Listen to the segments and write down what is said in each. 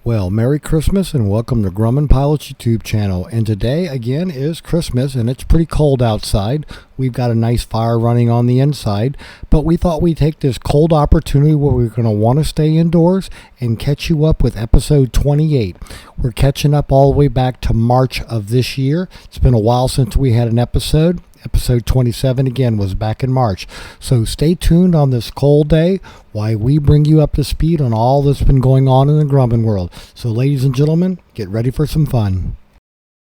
Well, Merry Christmas and welcome to Grumman Pilot's YouTube channel. And today, again, is Christmas and it's pretty cold outside. We've got a nice fire running on the inside, but we thought we'd take this cold opportunity where we're going to want to stay indoors and catch you up with episode 28. We're catching up all the way back to March of this year. It's been a while since we had an episode. Episode 27 again was back in March. So stay tuned on this cold day while we bring you up to speed on all that's been going on in the Grumman world. So ladies and gentlemen, get ready for some fun.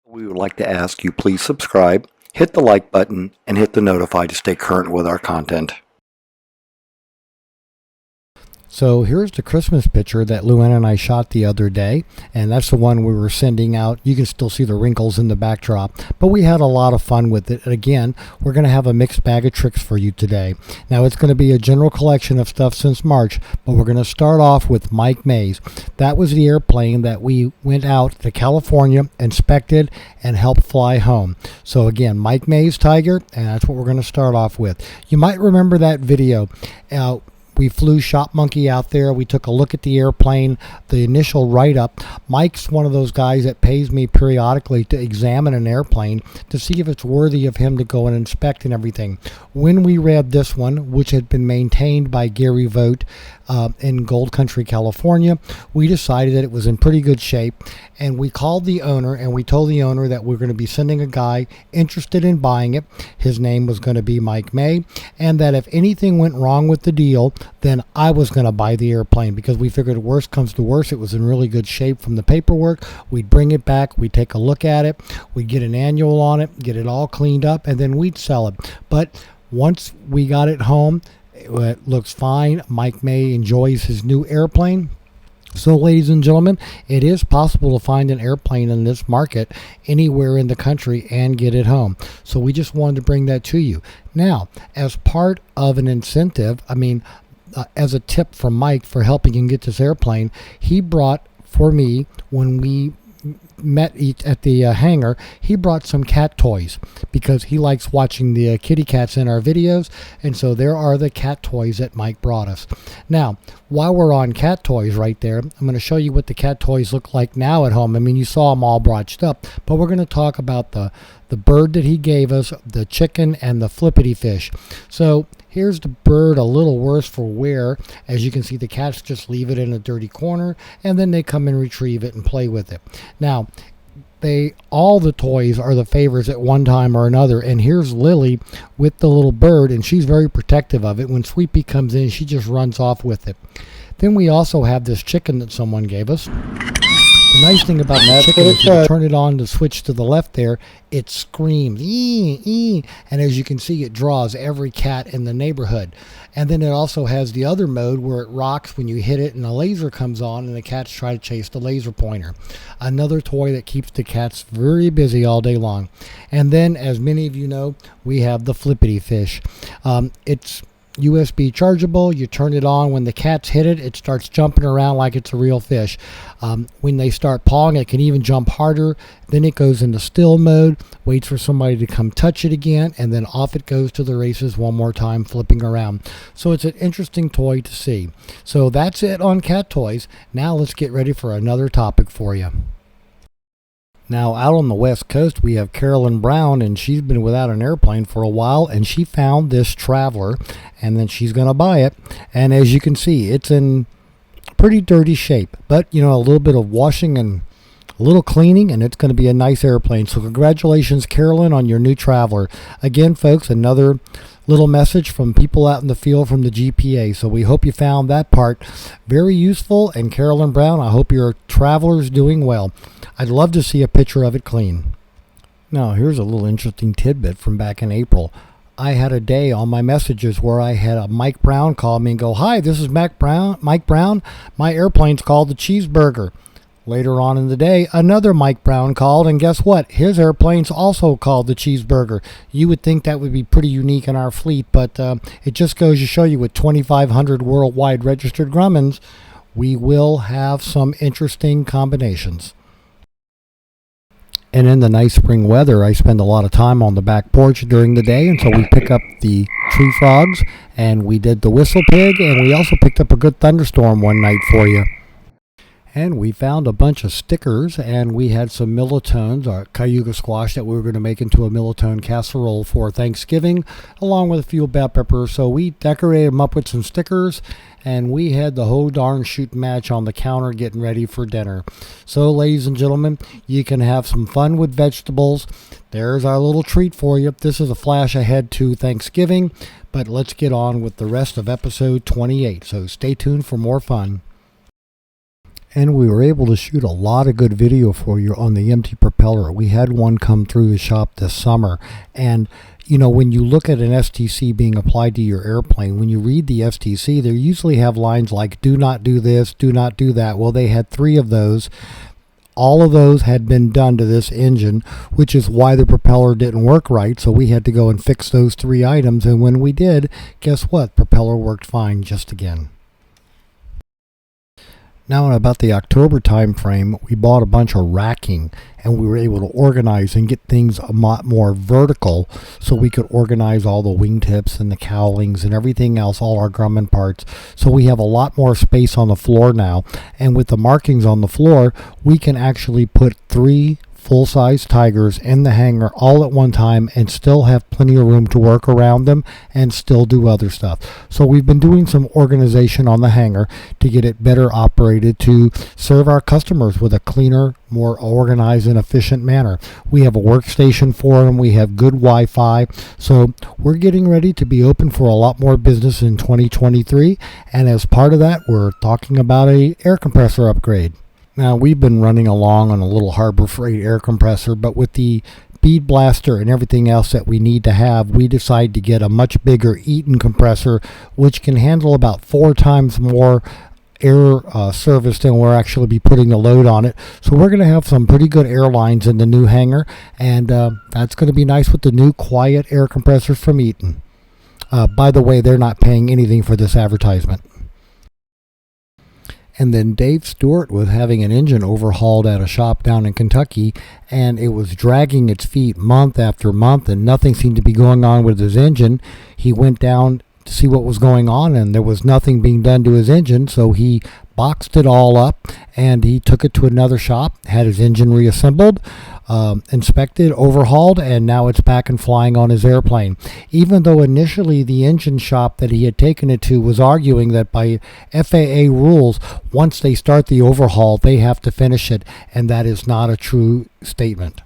We would like to ask you please subscribe, hit the like button, and hit the notify to stay current with our content. So here's the Christmas picture that Luann and I shot the other day, and that's the one we were sending out. You can still see the wrinkles in the backdrop, but we had a lot of fun with it. And again, we're going to have a mixed bag of tricks for you today. Now it's going to be a general collection of stuff since March, but we're going to start off with Mike Mays. That was the airplane that we went out to California, inspected, and helped fly home. So again, Mike Mays Tiger, and that's what we're going to start off with. You might remember that video. We flew Shop Monkey out there. We took a look at the airplane, the initial write-up. Mike's one of those guys that pays me periodically to examine an airplane to see if it's worthy of him to go and inspect and everything. When we read this one, which had been maintained by Gary Vogt in Gold Country, California, we decided that it was in pretty good shape, and we called the owner and we told the owner that we're going to be sending a guy interested in buying it. His name was going to be Mike May, and that if anything went wrong with the deal, then I was going to buy the airplane, because we figured worst comes to worst, it was in really good shape from the paperwork. We'd bring it back, we'd take a look at it, we'd get an annual on it, get it all cleaned up, and then we'd sell it. But once we got it home, it looks fine. Mike May enjoys his new airplane. So ladies and gentlemen, it is possible to find an airplane in this market anywhere in the country and get it home. So we just wanted to bring that to you. Now, as part of an incentive, as a tip from Mike for helping him get this airplane, he brought for me, when we met at the hangar, he brought some cat toys because he likes watching the kitty cats in our videos, and so there are the cat toys that Mike brought us. Now, while we're on cat toys right there, I'm going to show you what the cat toys look like now at home. You saw them all broched up, but we're going to talk about the bird that he gave us, the chicken, and the flippity fish. So here's the bird, a little worse for wear. As you can see, the cats just leave it in a dirty corner, and then they come and retrieve it and play with it. Now, all the toys are the favorites at one time or another, and here's Lily with the little bird, and she's very protective of it. When Sweepy comes in, she just runs off with it. Then we also have this chicken that someone gave us. The nice thing about the chicken is you turn it on to switch to the left there, it screams, ee, ee, and as you can see, it draws every cat in the neighborhood. And then it also has the other mode where it rocks when you hit it and a laser comes on and the cats try to chase the laser pointer. Another toy that keeps the cats very busy all day long. And then, as many of you know, we have the flippity fish. It's USB chargeable. You turn it on. When the cats hit it, it starts jumping around like it's a real fish. When they start pawing, it can even jump harder. Then it goes into still mode, waits for somebody to come touch it again, and then off it goes to the races one more time, flipping around. So it's an interesting toy to see. So that's it on cat toys. Now let's get ready for another topic for you. Now, out on the West Coast, we have Carolyn Brown, and she's been without an airplane for a while, and she found this Traveler, and then she's going to buy it. And as you can see, it's in pretty dirty shape, but, a little bit of washing and a little cleaning, and it's going to be a nice airplane. So congratulations, Carolyn, on your new Traveler. Again, folks, another little message from people out in the field from the GPA. So we hope you found that part very useful. And Carolyn Brown, I hope your Traveler's doing well. I'd love to see a picture of it clean. Now, here's a little interesting tidbit from back in April. I had a day on my messages where I had a Mike Brown call me and go, "Hi, this is Mike Brown. My airplane's called the Cheeseburger." Later on in the day, another Mike Brown called, and guess what? His airplane's also called the Cheeseburger. You would think that would be pretty unique in our fleet, but it just goes to show you, with 2,500 worldwide registered Grummans, we will have some interesting combinations. And in the nice spring weather, I spend a lot of time on the back porch during the day, and so we pick up the tree frogs, and we did the whistle pig, and we also picked up a good thunderstorm one night for you. And we found a bunch of stickers, and we had some milletones, or cayuga squash, that we were going to make into a milletone casserole for Thanksgiving, along with a few bell peppers. So we decorated them up with some stickers, and we had the whole darn shooting match on the counter getting ready for dinner. So, ladies and gentlemen, you can have some fun with vegetables. There's our little treat for you. This is a flash ahead to Thanksgiving, but let's get on with the rest of episode 28. So stay tuned for more fun. And we were able to shoot a lot of good video for you on the empty propeller. We had one come through the shop this summer. And, you know, when you look at an STC being applied to your airplane, when you read the STC, they usually have lines like, do not do this, do not do that. Well, they had 3 of those. All of those had been done to this engine, which is why the propeller didn't work right. So we had to go and fix those 3 items. And when we did, guess what? Propeller worked fine just again. Now, in about the October time frame, we bought a bunch of racking, and we were able to organize and get things a lot more vertical, so we could organize all the wingtips and the cowlings and everything else, all our Grumman parts. So we have a lot more space on the floor now, and with the markings on the floor, we can actually put 3 full-size Tigers in the hangar all at one time and still have plenty of room to work around them and still do other stuff. So we've been doing some organization on the hangar to get it better operated to serve our customers with a cleaner, more organized and efficient manner. We have a workstation for them. We have good Wi-Fi. So we're getting ready to be open for a lot more business in 2023. And as part of that, we're talking about a air compressor upgrade. Now, we've been running along on a little Harbor Freight air compressor, but with the bead blaster and everything else that we need to have, we decided to get a much bigger Eaton compressor, which can handle about 4 times more air service than we're actually be putting the load on it. So we're going to have some pretty good airlines in the new hangar, and that's going to be nice with the new quiet air compressor from Eaton. By the way, they're not paying anything for this advertisement. And then Dave Stewart was having an engine overhauled at a shop down in Kentucky, and it was dragging its feet month after month, and nothing seemed to be going on with his engine. He went down to see what was going on, and there was nothing being done to his engine, so he boxed it all up, and he took it to another shop, had his engine reassembled, inspected, overhauled, and now it's back and flying on his airplane. Even though initially the engine shop that he had taken it to was arguing that by FAA rules, once they start the overhaul, they have to finish it, and that is not a true statement.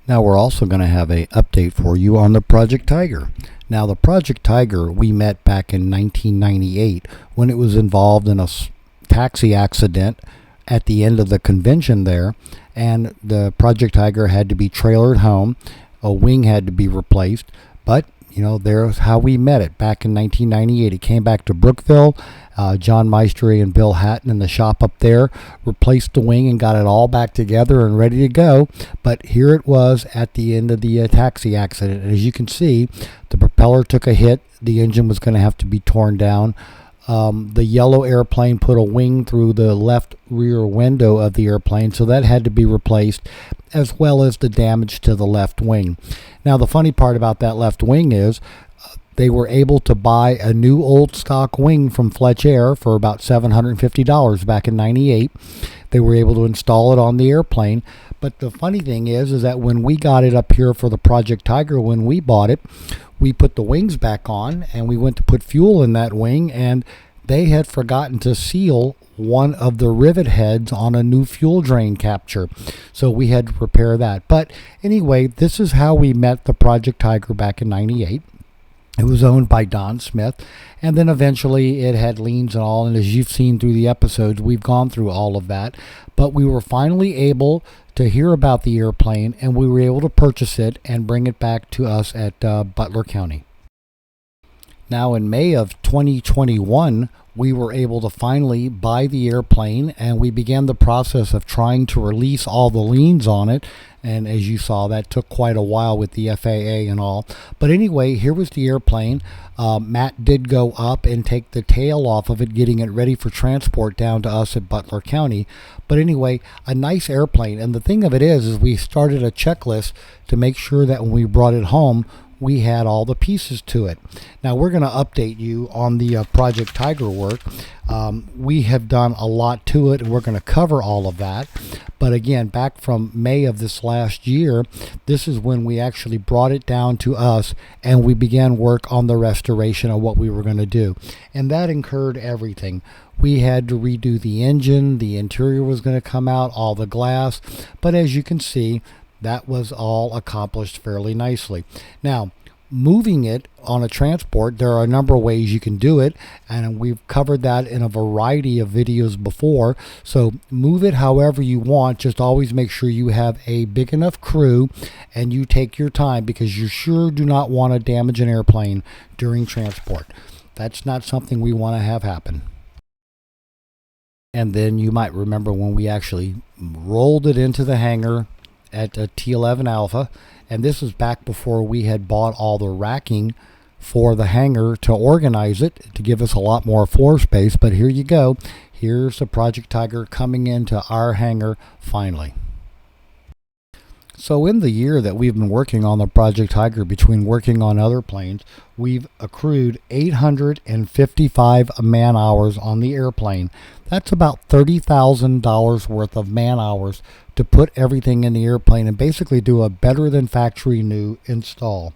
Now we're also going to have an update for you on the Project Tiger. Now, the Project Tiger we met back in 1998 when it was involved in a taxi accident at the end of the convention there, and the Project Tiger had to be trailered home. A wing had to be replaced, but you know, there's how we met it back in 1998. It came back to Brookville. John Maestri and Bill Hatton in the shop up there replaced the wing and got it all back together and ready to go. But here it was at the end of the taxi accident. And as you can see, the propeller took a hit. The engine was going to have to be torn down. The yellow airplane put a wing through the left rear window of the airplane, so that had to be replaced, as well as the damage to the left wing. Now, the funny part about that left wing is they were able to buy a new old stock wing from Fletch Air for about $750 back in 98. They were able to install it on the airplane. But the funny thing is that when we got it up here for the Project Tiger, when we bought it, we put the wings back on and we went to put fuel in that wing, and they had forgotten to seal one of the rivet heads on a new fuel drain capture. So we had to repair that. But anyway, this is how we met the Project Tiger back in 98. It was owned by Don Smith, and then eventually it had liens and all, and as you've seen through the episodes, we've gone through all of that. But we were finally able to hear about the airplane, and we were able to purchase it and bring it back to us at Butler County. Now, in May of 2021, we were able to finally buy the airplane, and we began the process of trying to release all the liens on it. And as you saw, that took quite a while with the FAA and all. But anyway, here was the airplane. Matt did go up and take the tail off of it, getting it ready for transport down to us at Butler County. But anyway, a nice airplane. And the thing of it is we started a checklist to make sure that when we brought it home, we had all the pieces to it. Now we're going to update you on the Project Tiger work. We have done a lot to it, and we're going to cover all of that. But again, back from May of this last year, this is when we actually brought it down to us, and we began work on the restoration of what we were going to do. And that incurred everything. We had to redo the engine, the interior was going to come out, all the glass, but as you can see, that was all accomplished fairly nicely. Now, moving it on a transport, there are a number of ways you can do it, and we've covered that in a variety of videos before. So move it however you want, just always make sure you have a big enough crew and you take your time, because you sure do not want to damage an airplane during transport. That's not something we want to have happen. And then you might remember when we actually rolled it into the hangar at a T11 Alpha, and this was back before we had bought all the racking for the hangar to organize it to give us a lot more floor space. But here you go. Here's the Project Tiger coming into our hangar finally. So in the year that we've been working on the Project Tiger, between working on other planes, we've accrued 855 man hours on the airplane. That's about $30,000 worth of man hours to put everything in the airplane and basically do a better than factory new install.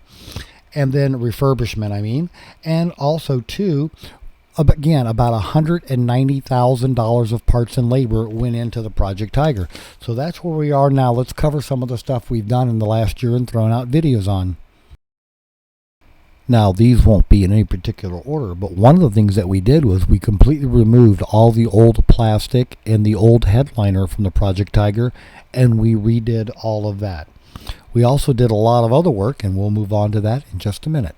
And then refurbishment, and also too, again, about $190,000 of parts and labor went into the Project Tiger. So that's where we are now. Let's cover some of the stuff we've done in the last year and thrown out videos on. Now, these won't be in any particular order, but one of the things that we did was we completely removed all the old plastic and the old headliner from the Project Tiger, and we redid all of that. We also did a lot of other work, and we'll move on to that in just a minute.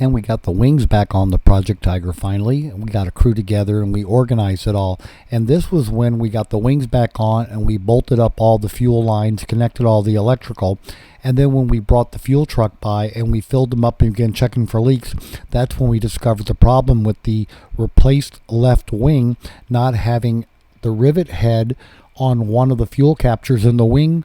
And we got the wings back on the Project Tiger finally. We got a crew together and we organized it all. And this was when we got the wings back on and we bolted up all the fuel lines, connected all the electrical. And then when we brought the fuel truck by and we filled them up and began checking for leaks, that's when we discovered the problem with the replaced left wing not having the rivet head on one of the fuel captures in the wing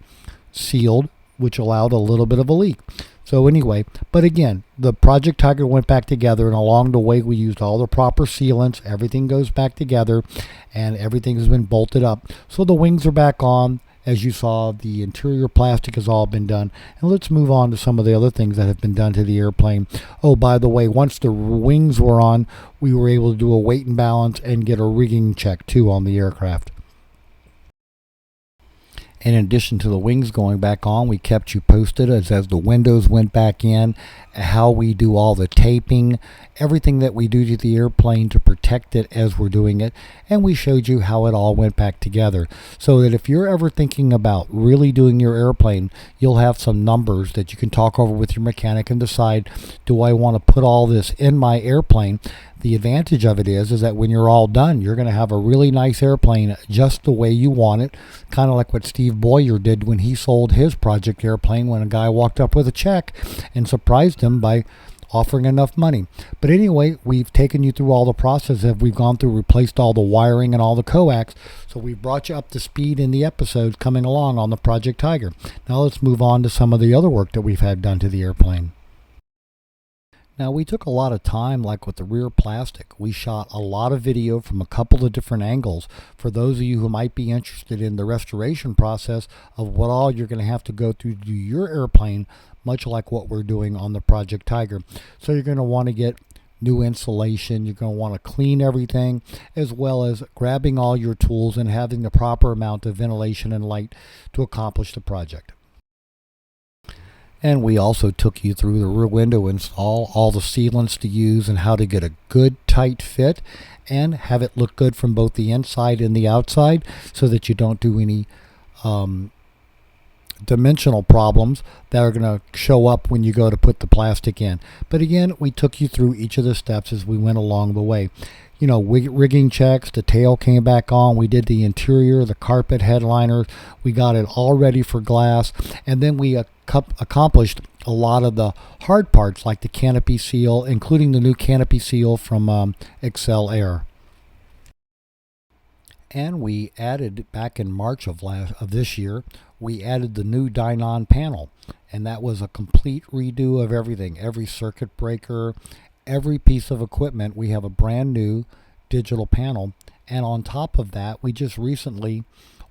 sealed, which allowed a little bit of a leak. So anyway, but again, the Project Tiger went back together, and along the way we used all the proper sealants. Everything goes back together and everything has been bolted up. So the wings are back on. As you saw, the interior plastic has all been done. And let's move on to some of the other things that have been done to the airplane. Oh, by the way, once the wings were on, we were able to do a weight and balance and get a rigging check too on the aircraft. In addition to the wings going back on, we kept you posted as the windows went back in, how we do all the taping, everything that we do to the airplane to protect it as we're doing it, and we showed you how it all went back together. So that if you're ever thinking about really doing your airplane, you'll have some numbers that you can talk over with your mechanic and decide, do I want to put all this in my airplane? The advantage of it is that when you're all done, you're going to have a really nice airplane just the way you want it, kind of like what Steve Boyer did when he sold his project airplane, when a guy walked up with a check and surprised him by offering enough money. But anyway, we've taken you through all the process as we've gone through, replaced all the wiring and all the coax, so we've brought you up to speed in the episodes coming along on the Project Tiger. Now let's move on to some of the other work that we've had done to the airplane. Now, we took a lot of time, like with the rear plastic. We shot a lot of video from a couple of different angles for those of you who might be interested in the restoration process of what all you're going to have to go through to do your airplane, much like what we're doing on the Project Tiger. So you're going to want to get new insulation. You're going to want to clean everything, as well as grabbing all your tools and having the proper amount of ventilation and light to accomplish the project. And we also took you through the rear window install, all the sealants to use and how to get a good tight fit and have it look good from both the inside and the outside, so that you don't do any dimensional problems that are going to show up when you go to put the plastic in. But again, we took you through each of the steps as we went along the way. You know, rigging checks, the tail came back on, we did the interior, the carpet headliners, we got it all ready for glass, and then we accomplished a lot of the hard parts like the canopy seal, including the new canopy seal from Excel Air. And we added, back in March of this year, we added the new Dynon panel, and that was a complete redo of everything. Every circuit breaker, every piece of equipment. We have a brand new digital panel, and on top of that, we just recently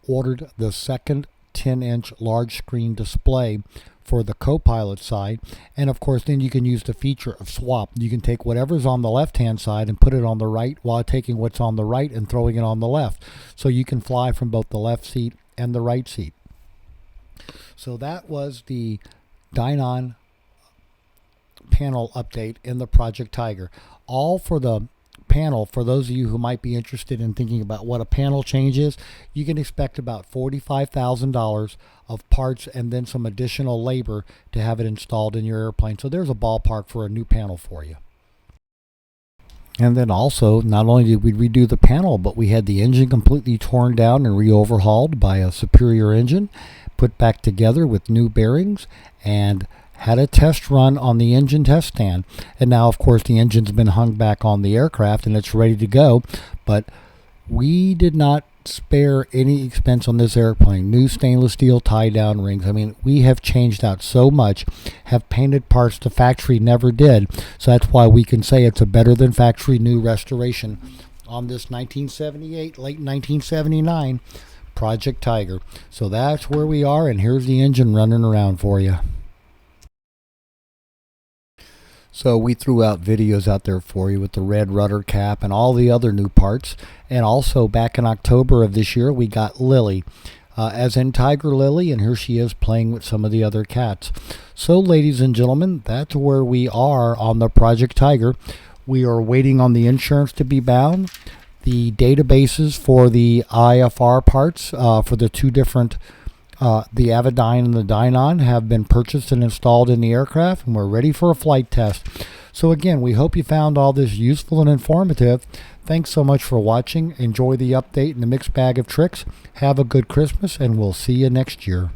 ordered the second 10-inch large screen display for the co-pilot side, and of course then you can use the feature of swap. You can take whatever's on the left hand side and put it on the right, while taking what's on the right and throwing it on the left, so you can fly from both the left seat and the right seat. So that was the Dynon panel update in the Project Tiger. All for the panel. For those of you who might be interested in thinking about what a panel change is, you can expect about $45,000 of parts and then some additional labor to have it installed in your airplane. So there's a ballpark for a new panel for you. And then also, not only did we redo the panel, but we had the engine completely torn down and re-overhauled by a superior engine, put back together with new bearings, and had a test run on the engine test stand. And now, of course, the engine's been hung back on the aircraft and it's ready to go. But we did not spare any expense on this airplane. New stainless steel tie-down rings. I mean, we have changed out so much, have painted parts the factory never did. So that's why we can say it's a better than factory new restoration on this 1978, late 1979 Project Tiger. So that's where we are, and here's the engine running around for you. So we threw out videos out there for you with the red rudder cap and all the other new parts. And also back in October of this year, we got Lily, as in Tiger Lily, and here she is playing with some of the other cats. So ladies and gentlemen, that's where we are on the Project Tiger. We are waiting on the insurance to be bound. The databases for the IFR parts for the two different the Avidyne and the Dynon have been purchased and installed in the aircraft, and we're ready for a flight test. So again, we hope you found all this useful and informative. Thanks so much for watching. Enjoy the update and the mixed bag of tricks. Have a good Christmas, and we'll see you next year.